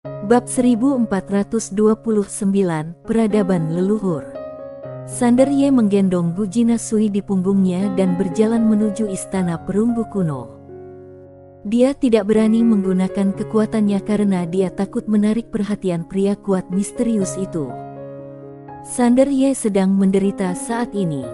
Bab 1429, Peradaban Leluhur. Sander Ye menggendong Gujina Sui di punggungnya dan berjalan menuju istana perunggu kuno. Dia tidak berani menggunakan kekuatannya karena dia takut menarik perhatian pria kuat misterius itu. Sander Ye sedang menderita saat ini.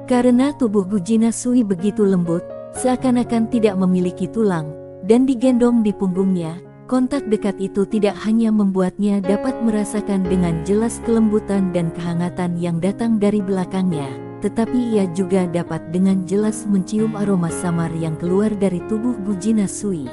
Karena tubuh Gujina Sui begitu lembut, seakan-akan tidak memiliki tulang, dan digendong di punggungnya. Kontak dekat itu tidak hanya membuatnya dapat merasakan dengan jelas kelembutan dan kehangatan yang datang dari belakangnya, tetapi ia juga dapat dengan jelas mencium aroma samar yang keluar dari tubuh Gujina Sui.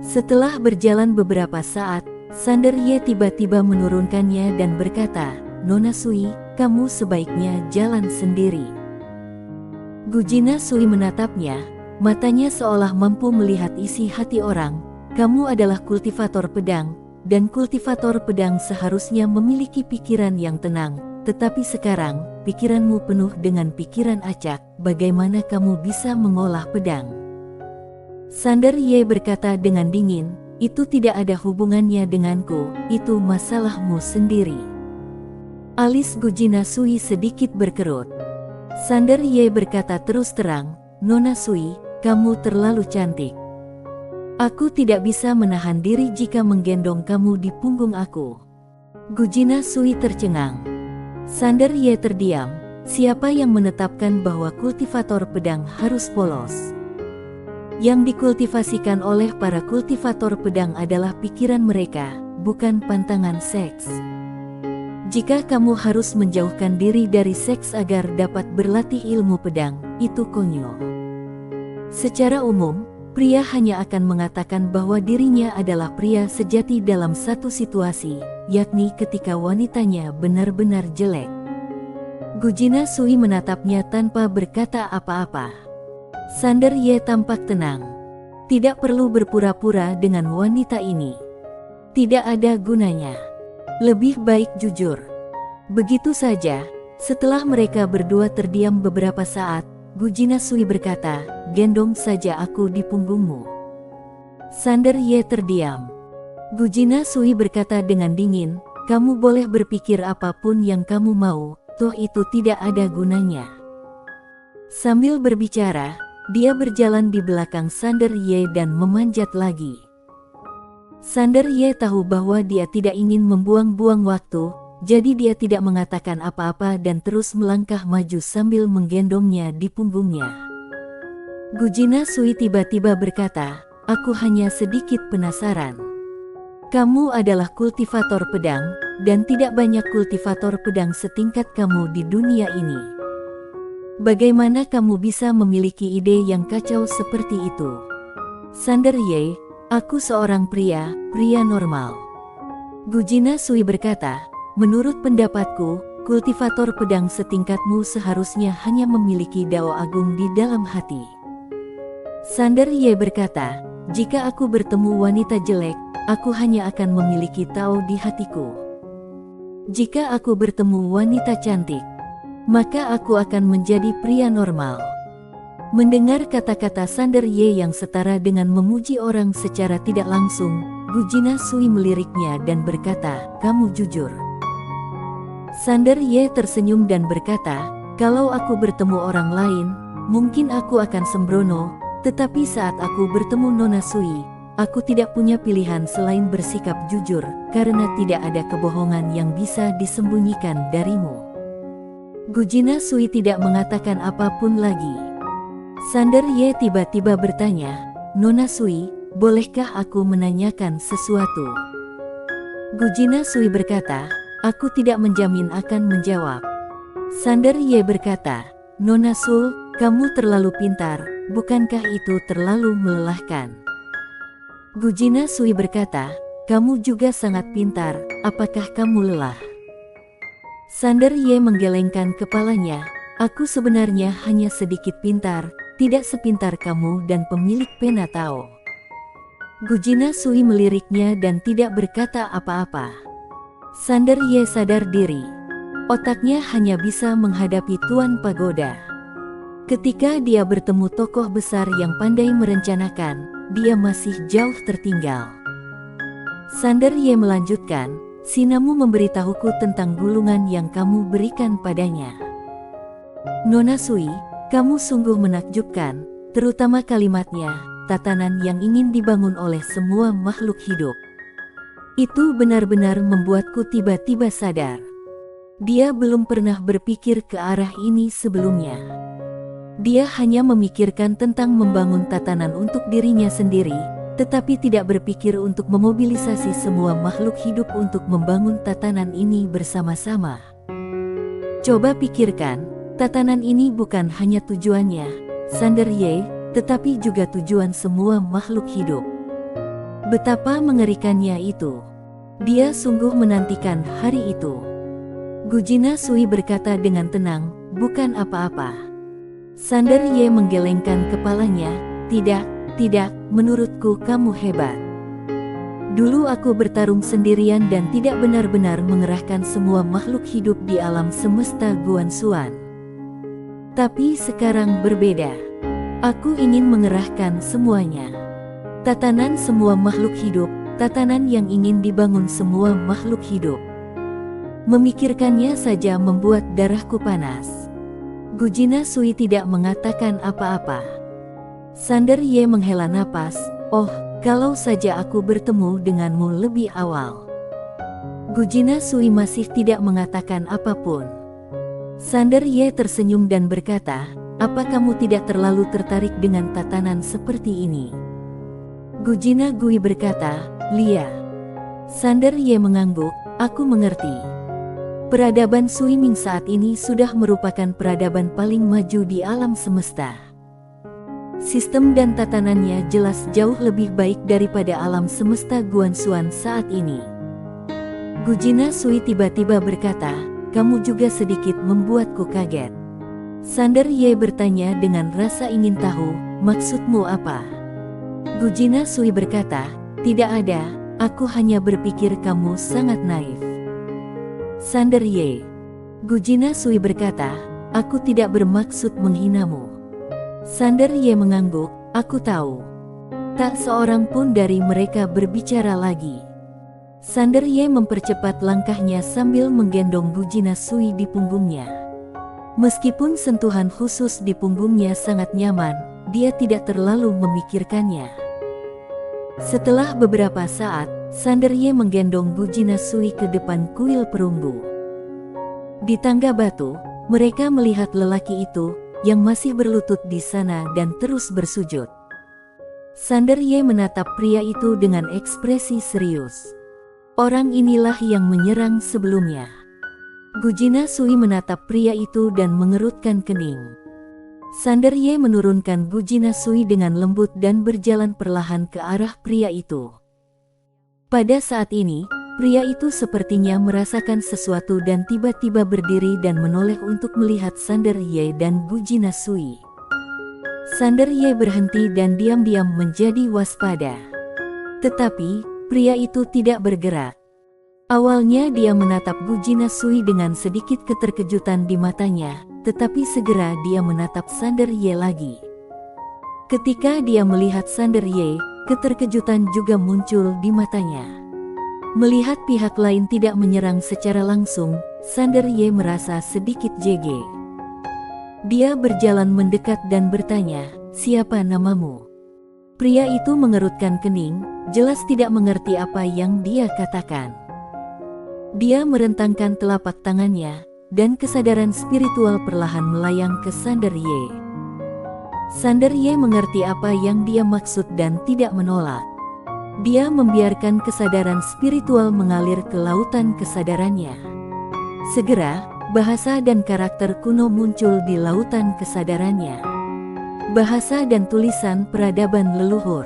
Setelah berjalan beberapa saat, Sander Ye tiba-tiba menurunkannya dan berkata, "Nona Sui, kamu sebaiknya jalan sendiri." Gujina Sui menatapnya, matanya seolah mampu melihat isi hati orang. "Kamu adalah kultivator pedang, dan kultivator pedang seharusnya memiliki pikiran yang tenang, tetapi sekarang, pikiranmu penuh dengan pikiran acak. Bagaimana kamu bisa mengolah pedang?" Sander Ye berkata dengan dingin, "Itu tidak ada hubungannya denganku, itu masalahmu sendiri." Alis Gujina Sui sedikit berkerut. Sander Ye berkata terus terang, "Nona Sui, kamu terlalu cantik. Aku tidak bisa menahan diri jika menggendong kamu di punggung aku." Gujina Sui tercengang. Sander Ye terdiam. Siapa yang menetapkan bahwa kultivator pedang harus polos? Yang dikultivasikan oleh para kultivator pedang adalah pikiran mereka, bukan pantangan seks. Jika kamu harus menjauhkan diri dari seks agar dapat berlatih ilmu pedang, itu konyol. Secara umum, pria hanya akan mengatakan bahwa dirinya adalah pria sejati dalam satu situasi, yakni ketika wanitanya benar-benar jelek. Gujina Sui menatapnya tanpa berkata apa-apa. Sander Ye tampak tenang. Tidak perlu berpura-pura dengan wanita ini. Tidak ada gunanya. Lebih baik jujur. Begitu saja, setelah mereka berdua terdiam beberapa saat, Gujina Sui berkata, "Gendong saja aku di punggungmu." Sander Ye terdiam. Gujina Sui berkata dengan dingin, "Kamu boleh berpikir apapun yang kamu mau, toh itu tidak ada gunanya." Sambil berbicara, dia berjalan di belakang Sander Ye dan memanjat lagi. Sander Ye tahu bahwa dia tidak ingin membuang-buang waktu, jadi dia tidak mengatakan apa-apa dan terus melangkah maju sambil menggendongnya di punggungnya. Gujina Sui tiba-tiba berkata, "Aku hanya sedikit penasaran. Kamu adalah kultivator pedang, dan tidak banyak kultivator pedang setingkat kamu di dunia ini. Bagaimana kamu bisa memiliki ide yang kacau seperti itu?" Sander Ye, "Aku seorang pria normal." Gujina Sui berkata, "Menurut pendapatku, kultivator pedang setingkatmu seharusnya hanya memiliki dao agung di dalam hati." Sander Ye berkata, "Jika aku bertemu wanita jelek, aku hanya akan memiliki tao di hatiku. Jika aku bertemu wanita cantik, maka aku akan menjadi pria normal." Mendengar kata-kata Sander Ye yang setara dengan memuji orang secara tidak langsung, Gujina Sui meliriknya dan berkata, "Kamu jujur." Sander Ye tersenyum dan berkata, "Kalau aku bertemu orang lain, mungkin aku akan sembrono, tetapi saat aku bertemu Nona Sui, aku tidak punya pilihan selain bersikap jujur, karena tidak ada kebohongan yang bisa disembunyikan darimu." Gujina Sui tidak mengatakan apapun lagi. Sander Ye tiba-tiba bertanya, "Nona Sui, bolehkah aku menanyakan sesuatu?" Gujina Sui berkata, "Aku tidak menjamin akan menjawab." Sander Ye berkata, "Nona Sul, kamu terlalu pintar, bukankah itu terlalu melelahkan?" Gujina Sui berkata, "Kamu juga sangat pintar, apakah kamu lelah?" Sander Ye menggelengkan kepalanya, "Aku sebenarnya hanya sedikit pintar, tidak sepintar kamu dan pemilik pena Tao." Gujina Sui meliriknya dan tidak berkata apa-apa. Sander Ye sadar diri. Otaknya hanya bisa menghadapi Tuan Pagoda. Ketika dia bertemu tokoh besar yang pandai merencanakan, dia masih jauh tertinggal. Sander Ye melanjutkan, Sinamu memberitahuku tentang gulungan yang kamu berikan padanya. Nona Sui, kamu sungguh menakjubkan, terutama kalimatnya, tatanan yang ingin dibangun oleh semua makhluk hidup. Itu benar-benar membuatku tiba-tiba sadar. Dia belum pernah berpikir ke arah ini sebelumnya. Dia hanya memikirkan tentang membangun tatanan untuk dirinya sendiri, tetapi tidak berpikir untuk memobilisasi semua makhluk hidup untuk membangun tatanan ini bersama-sama. Coba pikirkan, tatanan ini bukan hanya tujuannya, Sander Ye, tetapi juga tujuan semua makhluk hidup. Betapa mengerikannya itu. Dia sungguh menantikan hari itu. Gujina Sui berkata dengan tenang, bukan apa-apa. Sander Ye menggelengkan kepalanya, tidak, menurutku kamu hebat. Dulu aku bertarung sendirian dan tidak benar-benar mengerahkan semua makhluk hidup di alam semesta Guanxuan. Tapi sekarang berbeda. Aku ingin mengerahkan semuanya. Tatanan semua makhluk hidup, tatanan yang ingin dibangun semua makhluk hidup. Memikirkannya saja membuat darahku panas. Gujina Sui tidak mengatakan apa-apa. Sander Ye menghela napas, oh, kalau saja aku bertemu denganmu lebih awal. Gujina Sui masih tidak mengatakan apapun. Sander Ye tersenyum dan berkata, apa kamu tidak terlalu tertarik dengan tatanan seperti ini? Gujina Gui berkata, Lia. Sander Ye mengangguk, aku mengerti. Peradaban Suiming saat ini sudah merupakan peradaban paling maju di alam semesta. Sistem dan tatanannya jelas jauh lebih baik daripada alam semesta Guanxuan saat ini. Gujina Sui tiba-tiba berkata, kamu juga sedikit membuatku kaget. Sander Ye bertanya dengan rasa ingin tahu, maksudmu apa? Gujina Sui berkata, tidak ada, aku hanya berpikir kamu sangat naif. Sander Ye. Gujina Sui berkata, aku tidak bermaksud menghinamu. Sander Ye mengangguk, aku tahu. Tak seorang pun dari mereka berbicara lagi. Sander Ye mempercepat langkahnya sambil menggendong Gujina Sui di punggungnya. Meskipun sentuhan khusus di punggungnya sangat nyaman, dia tidak terlalu memikirkannya. Setelah beberapa saat, Sander Ye menggendong Gujina Sui ke depan kuil perunggu. Di tangga batu, mereka melihat lelaki itu, yang masih berlutut di sana dan terus bersujud. Sander Ye menatap pria itu dengan ekspresi serius. Orang inilah yang menyerang sebelumnya. Gujina Sui menatap pria itu dan mengerutkan kening. Sander Ye menurunkan Gujina Sui dengan lembut dan berjalan perlahan ke arah pria itu. Pada saat ini, pria itu sepertinya merasakan sesuatu dan tiba-tiba berdiri dan menoleh untuk melihat Sander Ye dan Gujina Sui. Sander Ye berhenti dan diam-diam menjadi waspada. Tetapi, pria itu tidak bergerak. Awalnya dia menatap Gujina Sui dengan sedikit keterkejutan di matanya, tetapi segera dia menatap Sander Ye lagi. Ketika dia melihat Sander Ye, keterkejutan juga muncul di matanya. Melihat pihak lain tidak menyerang secara langsung, Sander Ye merasa sedikit jege. Dia berjalan mendekat dan bertanya, siapa namamu? Pria itu mengerutkan kening, jelas tidak mengerti apa yang dia katakan. Dia merentangkan telapak tangannya, dan kesadaran spiritual perlahan melayang ke Sander Ye. Sander Ye mengerti apa yang dia maksud dan tidak menolak. Dia membiarkan kesadaran spiritual mengalir ke lautan kesadarannya. Segera, bahasa dan karakter kuno muncul di lautan kesadarannya. Bahasa dan tulisan peradaban leluhur.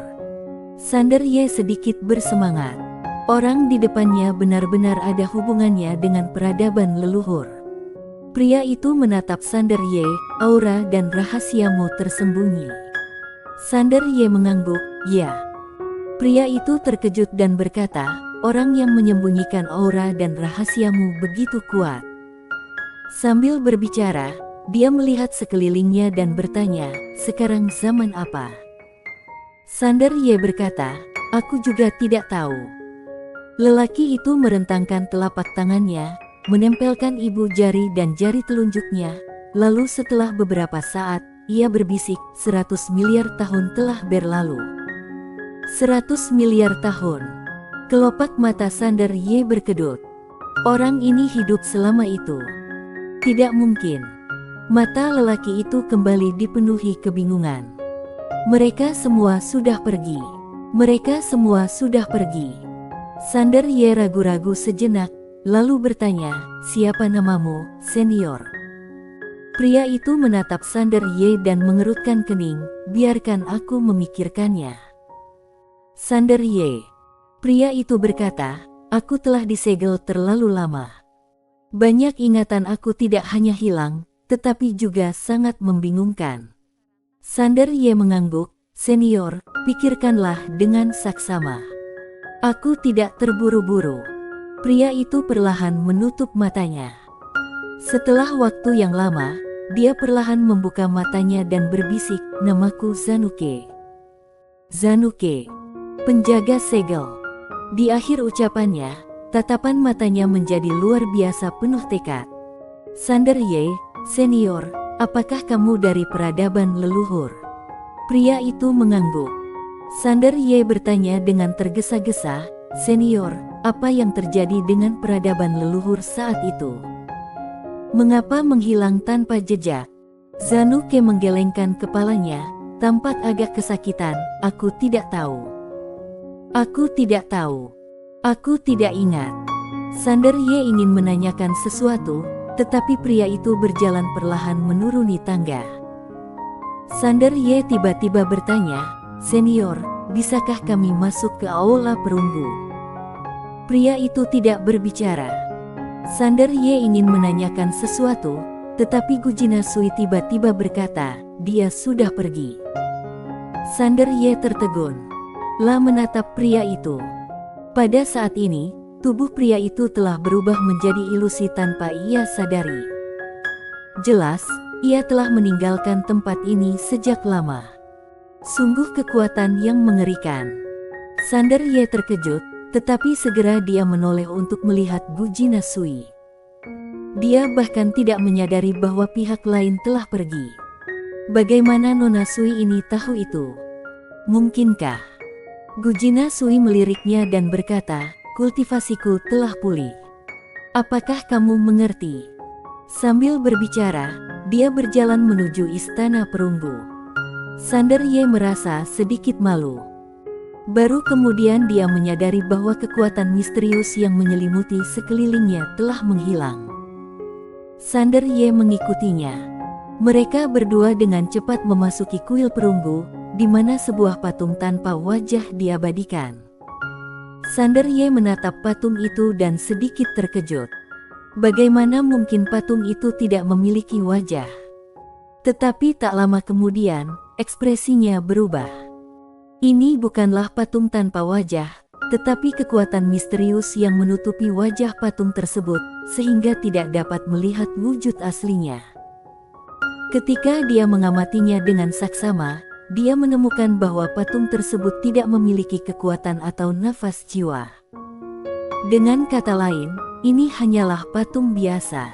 Sander Ye sedikit bersemangat. Orang di depannya benar-benar ada hubungannya dengan peradaban leluhur. Pria itu menatap Sander Ye, aura dan rahasiamu tersembunyi. Sander Ye mengangguk, ya. Pria itu terkejut dan berkata, orang yang menyembunyikan aura dan rahasiamu begitu kuat. Sambil berbicara, dia melihat sekelilingnya dan bertanya, sekarang zaman apa? Sander Ye berkata, aku juga tidak tahu. Lelaki itu merentangkan telapak tangannya, menempelkan ibu jari dan jari telunjuknya, lalu setelah beberapa saat, ia berbisik, 100 miliar tahun telah berlalu. 100 miliar tahun. Kelopak mata Sander Ye berkedut. Orang ini hidup selama itu. Tidak mungkin. Mata lelaki itu kembali dipenuhi kebingungan. Mereka semua sudah pergi. Mereka semua sudah pergi. Sander Ye ragu-ragu sejenak, lalu bertanya, "Siapa namamu, senior?" Pria itu menatap Sander Ye dan mengerutkan kening, "Biarkan aku memikirkannya." Sander Ye. Pria itu berkata, "Aku telah disegel terlalu lama. Banyak ingatan aku tidak hanya hilang, tetapi juga sangat membingungkan." Sander Ye mengangguk, "Senior, pikirkanlah dengan saksama. Aku tidak terburu-buru." Pria itu perlahan menutup matanya. Setelah waktu yang lama, dia perlahan membuka matanya dan berbisik, "Namaku Zanuke." Zanuke, penjaga segel. Di akhir ucapannya, tatapan matanya menjadi luar biasa penuh tekad. "Sander Ye, senior, apakah kamu dari peradaban leluhur?" Pria itu mengangguk. Sander Ye bertanya dengan tergesa-gesa, "Senior, apa yang terjadi dengan peradaban leluhur saat itu? Mengapa menghilang tanpa jejak?" Zanuke menggelengkan kepalanya, tampak agak kesakitan. "Aku tidak tahu. Aku tidak tahu. Aku tidak ingat." Sander Ye ingin menanyakan sesuatu, tetapi pria itu berjalan perlahan menuruni tangga. Sander Ye tiba-tiba bertanya, "Senior, bisakah kami masuk ke aula perunggu?" Pria itu tidak berbicara. Sander Ye ingin menanyakan sesuatu, tetapi Gujina Sui tiba-tiba berkata, "Dia sudah pergi." Sander Ye tertegun. Lah menatap pria itu. Pada saat ini, tubuh pria itu telah berubah menjadi ilusi tanpa ia sadari. Jelas, ia telah meninggalkan tempat ini sejak lama. Sungguh kekuatan yang mengerikan. Sander Ye terkejut, tetapi segera dia menoleh untuk melihat Gujina Sui. Dia bahkan tidak menyadari bahwa pihak lain telah pergi. Bagaimana Nona Sui ini tahu itu? Mungkinkah? Gujina Sui meliriknya dan berkata, "Kultivasiku telah pulih. Apakah kamu mengerti?" Sambil berbicara, dia berjalan menuju istana perunggu. Sander Ye merasa sedikit malu. Baru kemudian dia menyadari bahwa kekuatan misterius yang menyelimuti sekelilingnya telah menghilang. Sander Ye mengikutinya. Mereka berdua dengan cepat memasuki kuil perunggu, di mana sebuah patung tanpa wajah diabadikan. Sander Ye menatap patung itu dan sedikit terkejut. Bagaimana mungkin patung itu tidak memiliki wajah? Tetapi tak lama kemudian, ekspresinya berubah. Ini bukanlah patung tanpa wajah, tetapi kekuatan misterius yang menutupi wajah patung tersebut, sehingga tidak dapat melihat wujud aslinya. Ketika dia mengamatinya dengan saksama, dia menemukan bahwa patung tersebut tidak memiliki kekuatan atau nafas jiwa. Dengan kata lain, ini hanyalah patung biasa.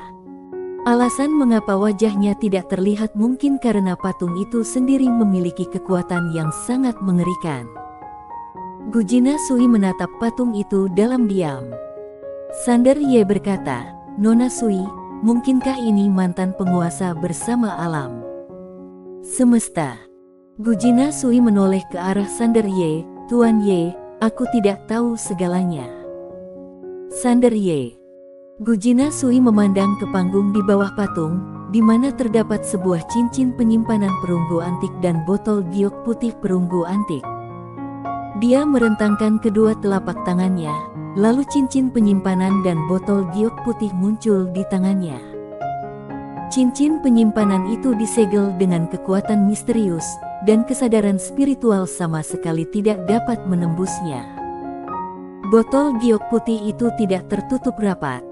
Alasan mengapa wajahnya tidak terlihat mungkin karena patung itu sendiri memiliki kekuatan yang sangat mengerikan. Gujina Sui menatap patung itu dalam diam. Sander Ye berkata, "Nona Sui, mungkinkah ini mantan penguasa bersama alam semesta?" Gujina Sui menoleh ke arah Sander Ye, "Tuan Ye, aku tidak tahu segalanya." Sander Ye. Gujina Sui memandang ke panggung di bawah patung, di mana terdapat sebuah cincin penyimpanan perunggu antik dan botol giok putih perunggu antik. Dia merentangkan kedua telapak tangannya, lalu cincin penyimpanan dan botol giok putih muncul di tangannya. Cincin penyimpanan itu disegel dengan kekuatan misterius, dan kesadaran spiritual sama sekali tidak dapat menembusnya. Botol giok putih itu tidak tertutup rapat.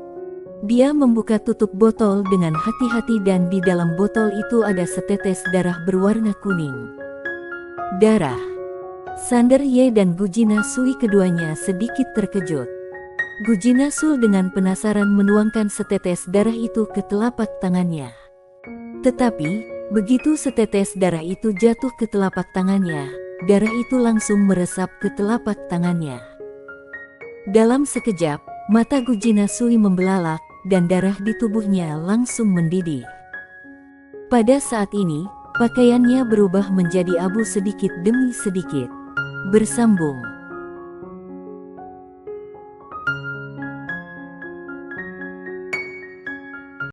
Dia membuka tutup botol dengan hati-hati dan di dalam botol itu ada setetes darah berwarna kuning. Darah. Sander Ye dan Gujina Sui keduanya sedikit terkejut. Gujinasul dengan penasaran menuangkan setetes darah itu ke telapak tangannya. Tetapi, begitu setetes darah itu jatuh ke telapak tangannya, darah itu langsung meresap ke telapak tangannya. Dalam sekejap, mata Gujinasui membelalak, dan darah di tubuhnya langsung mendidih. Pada saat ini, pakaiannya berubah menjadi abu sedikit demi sedikit. Bersambung.